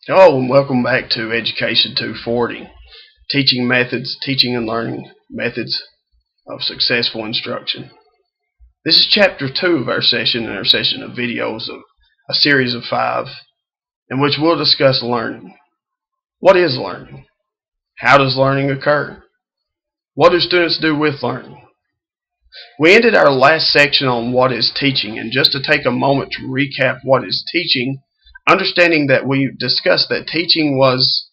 Hello and welcome back to Education 240, Teaching Methods, Teaching and Learning Methods of Successful Instruction. This is Chapter 2 of our session of videos of a series of 5 in which we'll discuss learning. What is learning? How does learning occur? What do students do with learning? We ended our last section on what is teaching, and just to take a moment to recap what is teaching, understanding that we discussed that teaching was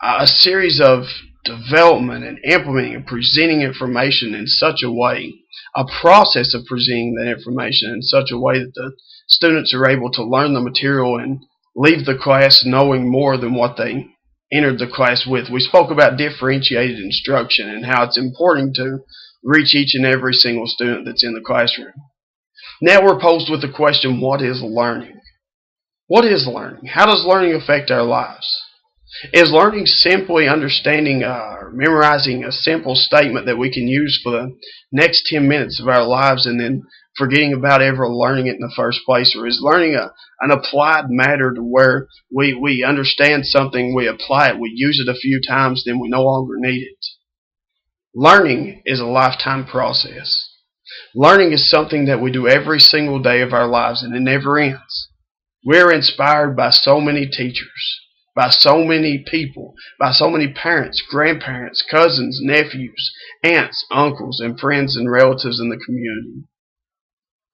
a series of development and implementing and presenting information in such a way, a process of presenting that information in such a way that the students are able to learn the material and leave the class knowing more than what they entered the class with. We spoke about differentiated instruction and how it's important to reach each and every single student that's in the classroom. Now we're posed with the question, what is learning? What is learning? How does learning affect our lives? Is learning simply understanding or memorizing a simple statement that we can use for the next 10 minutes of our lives and then forgetting about ever learning it in the first place? Or is learning an applied matter to where we understand something, we apply it, we use it a few times, then we no longer need it? Learning is a lifetime process. Learning is something that we do every single day of our lives, and it never ends. We're inspired by so many teachers, by so many people, by so many parents, grandparents, cousins, nephews, aunts, uncles, and friends and relatives in the community.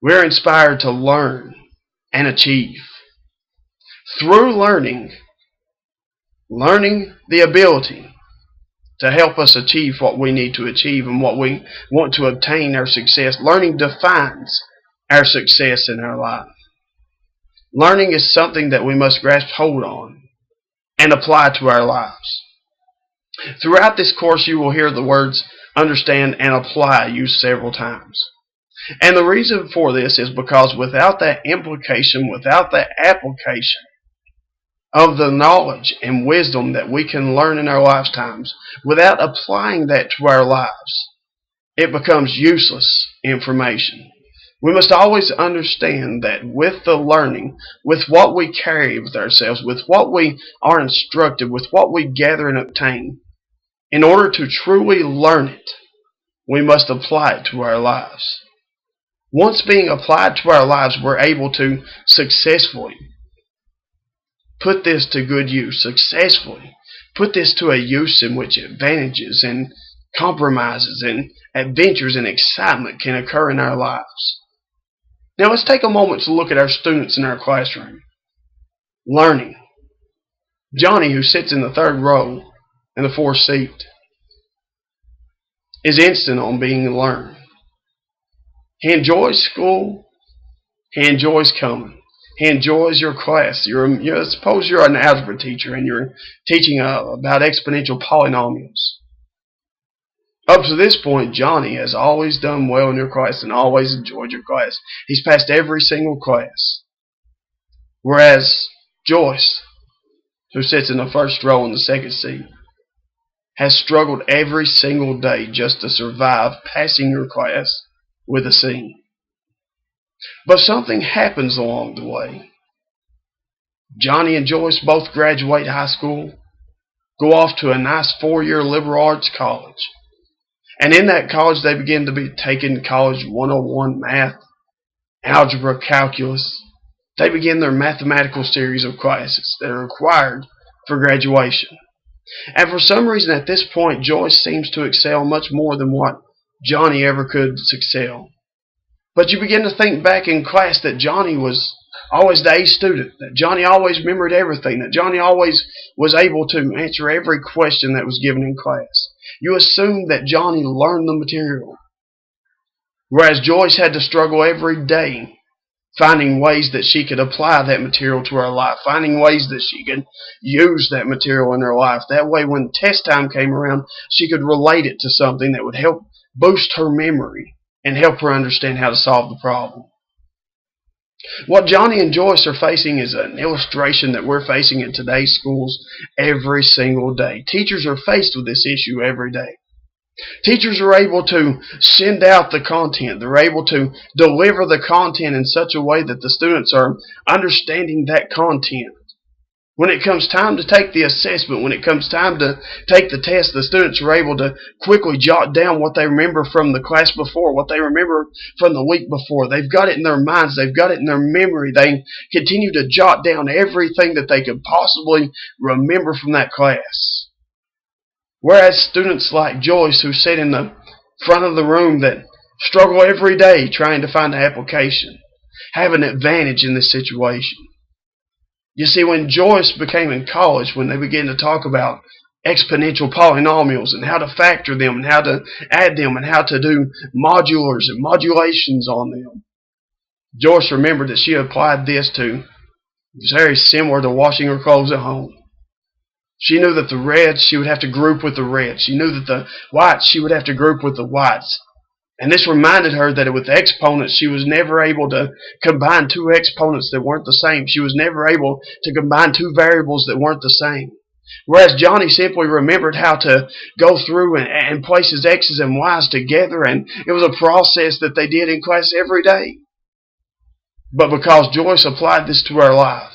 We're inspired to learn and achieve. Through learning the ability to help us achieve what we need to achieve and what we want to obtain our success. Learning defines our success in our life. Learning is something that we must grasp hold on and apply to our lives. Throughout this course, you will hear the words understand and apply used several times. And the reason for this is because without that implication, without that application of the knowledge and wisdom that we can learn in our lifetimes, without applying that to our lives, it becomes useless information. We must always understand that with the learning, with what we carry with ourselves, with what we are instructed, with what we gather and obtain, in order to truly learn it, we must apply it to our lives. Once being applied to our lives, we're able to successfully put this to good use, successfully put this to a use in which advantages and compromises and adventures and excitement can occur in our lives. Now let's take a moment to look at our students in our classroom. Learning. Johnny, who sits in the third row in the fourth seat, is instant on being learned. He enjoys school. He enjoys coming. He enjoys your class. Suppose you're an algebra teacher and you're teaching about exponential polynomials. Up to this point, Johnny has always done well in your class and always enjoyed your class. He's passed every single class. Whereas Joyce, who sits in the first row in the second seat, has struggled every single day just to survive passing your class with a C. But something happens along the way. Johnny and Joyce both graduate high school, go off to a nice 4-year liberal arts college. And in that college, they begin to be taking college 101 math, algebra, calculus. They begin their mathematical series of classes that are required for graduation. And for some reason at this point, Joyce seems to excel much more than what Johnny ever could excel. But you begin to think back in class that Johnny was always the A student, that Johnny always remembered everything, that Johnny always was able to answer every question that was given in class. You assume that Johnny learned the material, whereas Joyce had to struggle every day finding ways that she could apply that material to her life, finding ways that she could use that material in her life. That way when test time came around, she could relate it to something that would help boost her memory and help her understand how to solve the problem. What Johnny and Joyce are facing is an illustration that we're facing in today's schools every single day. Teachers are faced with this issue every day. Teachers are able to send out the content. They're able to deliver the content in such a way that the students are understanding that content When it comes time to take the assessment, when it comes time to take the test, the students are able to quickly jot down what they remember from the class before, what they remember from the week before. They've got it in their minds. They've got it in their memory. They continue to jot down everything that they could possibly remember from that class. Whereas students like Joyce, who sit in the front of the room, that struggle every day trying to find an application, have an advantage in this situation. You see, when Joyce became in college, when they began to talk about exponential polynomials and how to factor them and how to add them and how to do modulars and modulations on them, Joyce remembered that she applied this to, it's very similar to washing her clothes at home. She knew that the reds, she would have to group with the reds. She knew that the whites, she would have to group with the whites. And this reminded her that with exponents, she was never able to combine two exponents that weren't the same. She was never able to combine two variables that weren't the same. Whereas Johnny simply remembered how to go through and place his x's and y's together, and it was a process that they did in class every day. But because Joyce applied this to her life,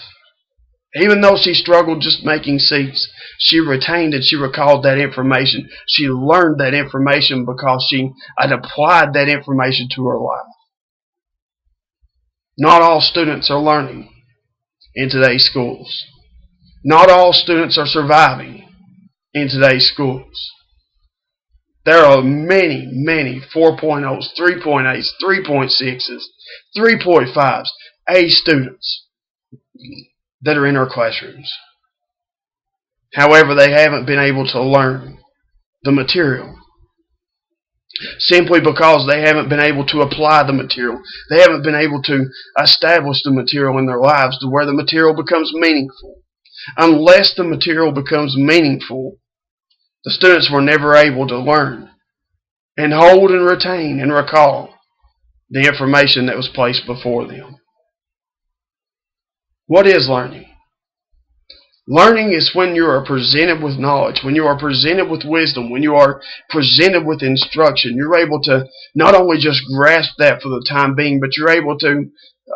even though she struggled just making seats, she retained and she recalled that information. She learned that information because she had applied that information to her life. Not all students are learning in today's schools. Not all students are surviving in today's schools. There are many, many 4.0s, 3.8s, 3.6s, 3.5s, A students that are in our classrooms. However, they haven't been able to learn the material simply because they haven't been able to apply the material. They haven't been able to establish the material in their lives to where the material becomes meaningful. Unless the material becomes meaningful, the students were never able to learn and hold and retain and recall the information that was placed before them. What is learning? Learning is when you are presented with knowledge, when you are presented with wisdom, when you are presented with instruction. You're able to not only just grasp that for the time being, but you're able to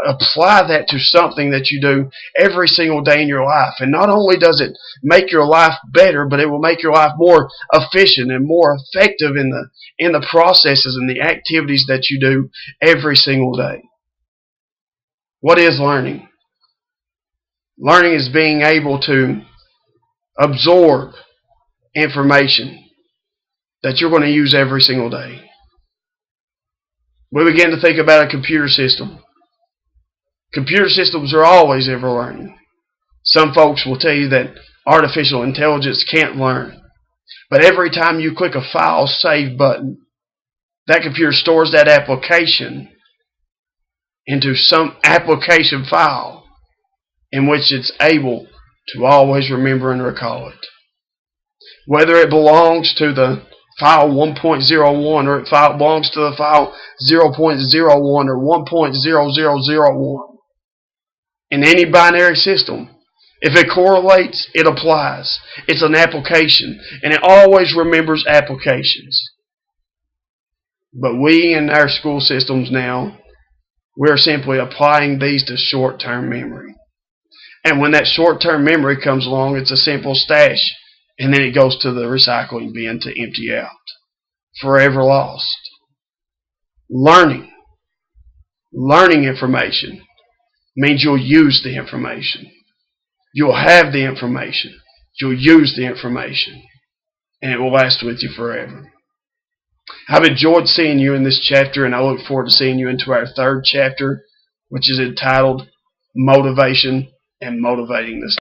apply that to something that you do every single day in your life. And not only does it make your life better, but it will make your life more efficient and more effective in the processes and the activities that you do every single day. What is learning? Learning is being able to absorb information that you're going to use every single day. We begin to think about a computer system. Computer systems are always ever learning. Some folks will tell you that artificial intelligence can't learn. But every time you click a file save button, that computer stores that application into some application file in which it's able to always remember and recall it. Whether it belongs to the file 1.01 or it belongs to the file 0.01 or 1.0001. In any binary system, if it correlates, it applies. It's an application, and it always remembers applications. But we in our school systems now, we're simply applying these to short-term memory. And when that short-term memory comes along, it's a simple stash, and then it goes to the recycling bin to empty out. Forever lost. Learning information means you'll use the information. You'll have the information. You'll use the information. And it will last with you forever. I've enjoyed seeing you in this chapter, and I look forward to seeing you into our third chapter, which is entitled Motivation and Motivating the